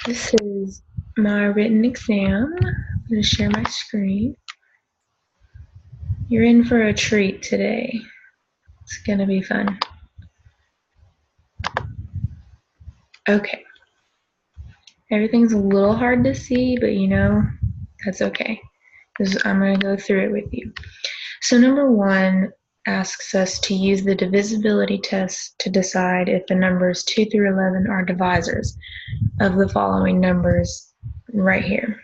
This is my written exam. I'm going to share my screen. You're in for a treat today. It's going to be fun. Okay. Everything's a little hard to see, but that's okay. I'm going to go through it with you. So number 1 asks us to use the divisibility test to decide if the numbers 2 through 11 are divisors of the following numbers right here.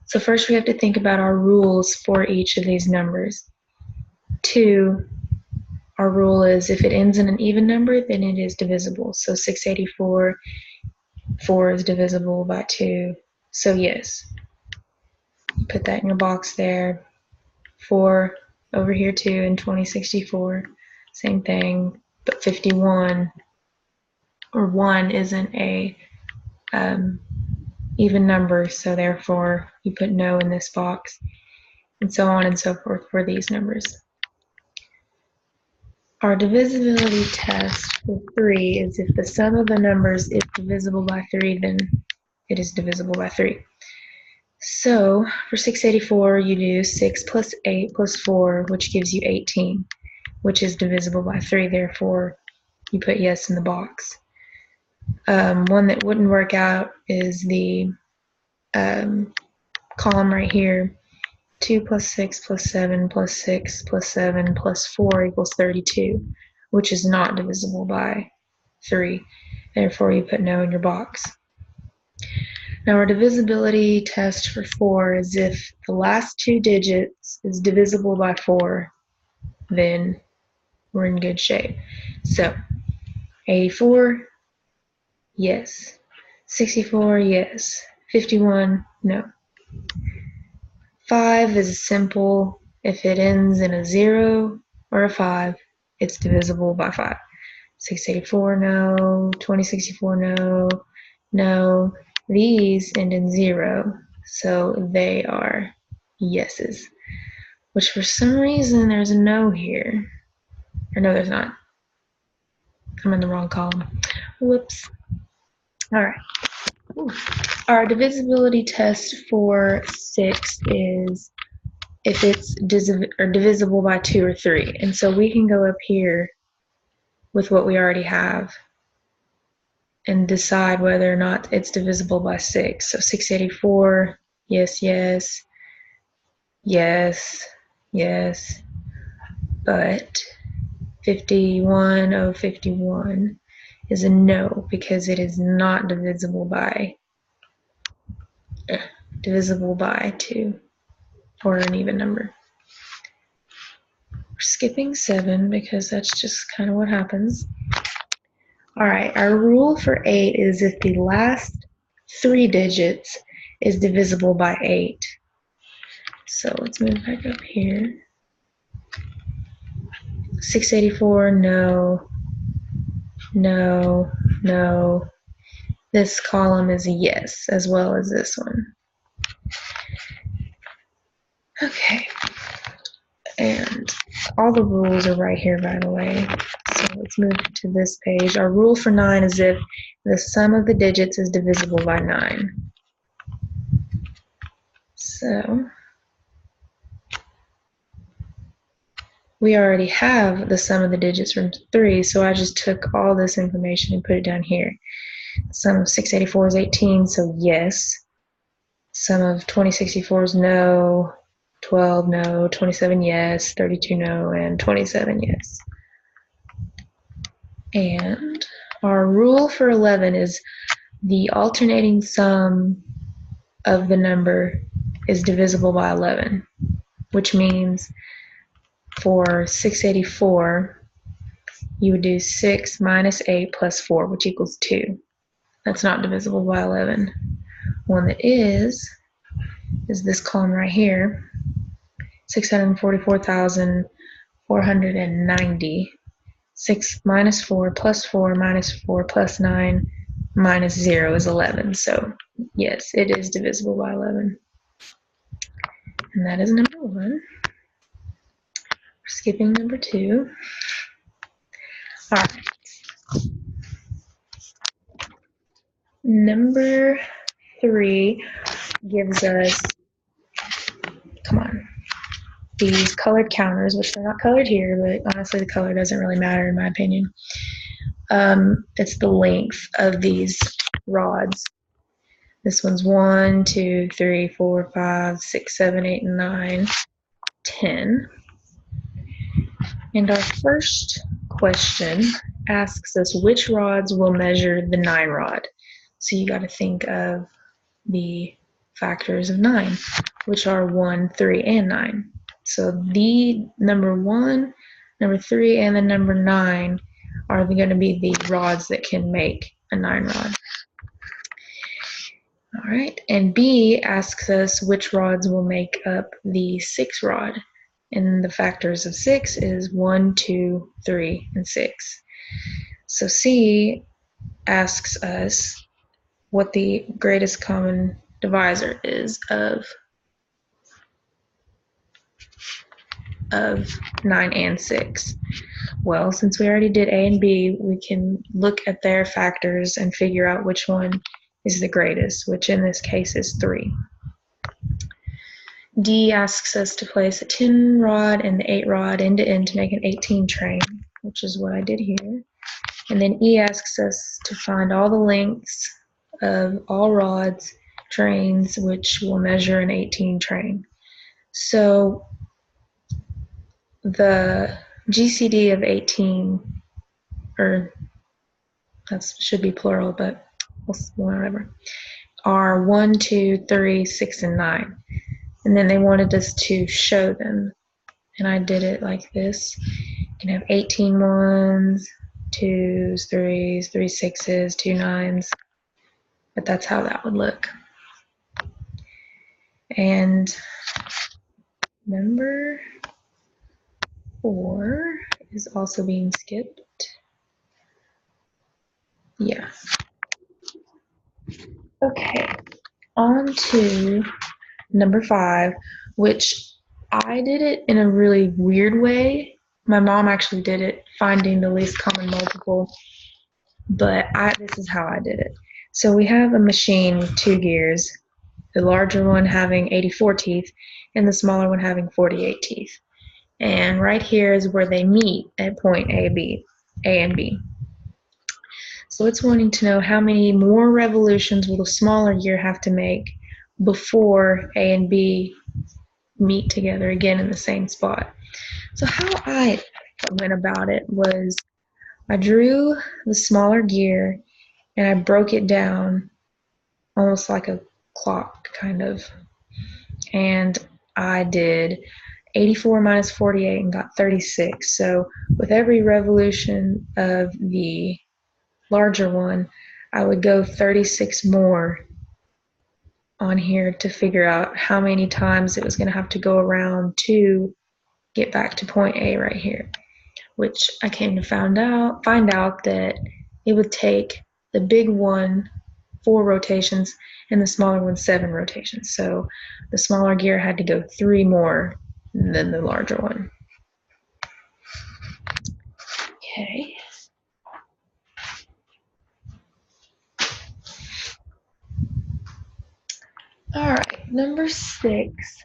So first we have to think about our rules for each of these numbers. 2, our rule is if it ends in an even number, then it is divisible. So 684, 4 is divisible by 2. So yes, put that in your box there. 4 over here too in 2064, same thing, but 51 or 1 isn't a even number, so therefore you put no in this box, and so on and so forth for these numbers. Our divisibility test for 3 is if the sum of the numbers is divisible by 3, then it is divisible by 3. So for 684, you do 6 plus 8 plus 4, which gives you 18, which is divisible by 3. Therefore, you put yes in the box. One that wouldn't work out is the column right here. 2 plus 6 plus 7 plus 6 plus 7 plus 4 equals 32, which is not divisible by 3. Therefore, you put no in your box. Now, our divisibility test for 4 is if the last 2 digits is divisible by 4, then we're in good shape. So, 84, yes. 64, yes. 51, no. 5 is simple. If it ends in a 0 or a 5, it's divisible by 5. 684, no. 2064, no. No. These end in 0, so they are yeses. Which for some reason there's a no here. Or no, there's not. I'm in the wrong column. Whoops. All right. Ooh. Our divisibility test for 6 is if it's divisible by 2 or 3. And so we can go up here with what we already have and decide whether or not it's divisible by 6. So 684, yes, yes, yes, yes. But 51 is a no because it is not divisible by 2 or an even number. We're skipping 7 because that's just kind of what happens. All right, our rule for 8 is if the last 3 digits is divisible by 8. So let's move back up here. 684, no, no, no. This column is a yes, as well as this one. Okay, and all the rules are right here, by the way. So let's move to this page. Our rule for 9 is if the sum of the digits is divisible by 9. So we already have the sum of the digits from 3, so I just took all this information and put it down here. The sum of 684 is 18, so yes. Sum of 2064 is no, 12 no, 27 yes, 32 no, and 27 yes. And our rule for 11 is the alternating sum of the number is divisible by 11, which means for 684, you would do 6 minus 8 plus 4, which equals 2. That's not divisible by 11. One that is this column right here, 644,490. 6 minus 4 plus 4 minus 4 plus 9 minus 0 is 11. So yes, it is divisible by 11. And that is number 1. We're skipping number 2. All right. Number 3 gives us, come on, these colored counters, which they're not colored here, but honestly the color doesn't really matter in my opinion. It's the length of these rods. This one's 1, 2, 3, 4, 5, 6, 7, 8, 9, 10. And our first question asks us which rods will measure the 9 rod. So you got to think of the factors of 9, which are 1, 3, and 9. So the number 1, number 3, and the number 9 are going to be the rods that can make a 9 rod. All right, and B asks us which rods will make up the 6 rod. And the factors of 6 is 1, 2, 3, and 6. So C asks us what the greatest common divisor is of 9 and 6. Well, since we already did A and B, we can look at their factors and figure out which one is the greatest, which in this case is 3. D asks us to place a 10 rod and the 8 rod end to end to make an 18 train, which is what I did here. And then E asks us to find all the lengths of all rods, trains, which will measure an 18 train. So the GCD of 18, or that should be plural, but whatever, are 1, 2, 3, 6, and 9. And then they wanted us to show them. And I did it like this. You can have 18 ones, 2s, 3s, 3 6s, 2 9s. But that's how that would look. And number 4 is also being skipped. Yeah. Okay, on to number 5, which I did it in a really weird way. My mom actually did it, finding the least common multiple, but this is how I did it. So we have a machine with 2 gears, the larger one having 84 teeth and the smaller one having 48 teeth. And right here is where they meet at point A and B. So it's wanting to know how many more revolutions will the smaller gear have to make before A and B meet together again in the same spot. So how I went about it was I drew the smaller gear and I broke it down almost like a clock kind of. And I did 84 minus 48 and got 36. So with every revolution of the larger one, I would go 36 more on here to figure out how many times it was going to have to go around to get back to point A right here, which I came to find out that it would take the big one 4 rotations and the smaller one 7 rotations. So the smaller gear had to go 3 more than the larger one. Okay. All right, number 6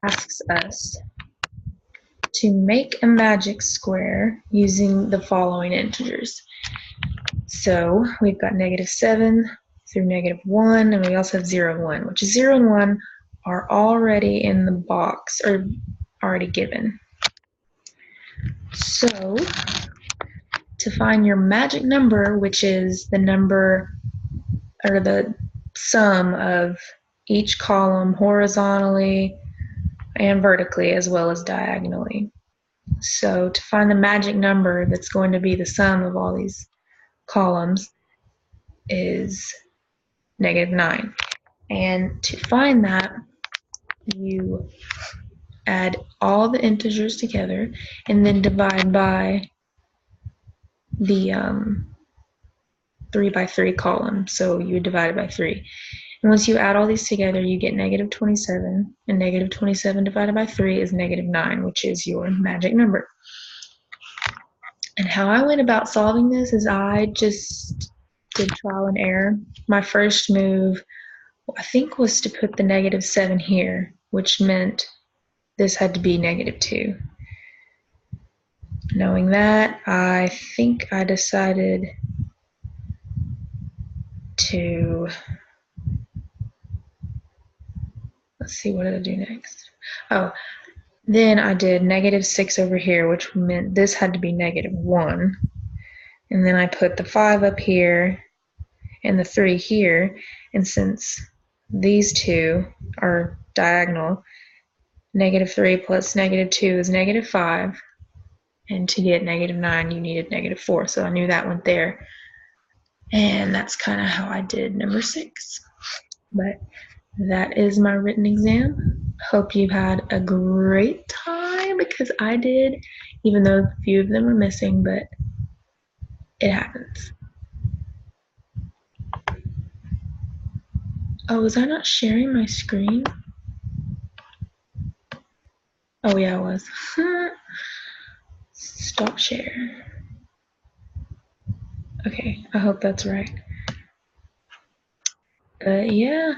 asks us to make a magic square using the following integers. So we've got -7 through -1, and we also have 0 and 1, which is 0 and 1 are already in the box or already given. So to find your magic number, which is the number or the sum of each column horizontally and vertically as well as diagonally. So to find the magic number that's going to be the sum of all these columns is -9. And to find that, you add all the integers together and then divide by the 3 by 3 column. So you divide it by 3. And once you add all these together, you get -27, and -27 divided by 3 is -9, which is your magic number. And And how I went about solving this is I just did trial and error. My first move, I think, was to put the -7 here, which meant this had to be -2. Knowing that, I think I decided to, let's see, what did I do next? Oh, then I did -6 over here, which meant this had to be -1. And then I put the 5 up here and the 3 here. And since these two are diagonal, -3 plus -2 is -5. And to get -9, you needed -4. So I knew that went there. And that's kind of how I did number 6. But that is my written exam. Hope you've had a great time, because I did, even though a few of them are missing, but it happens. Oh, was I not sharing my screen? Oh yeah, I was. Stop share. Okay, I hope that's right. But yeah.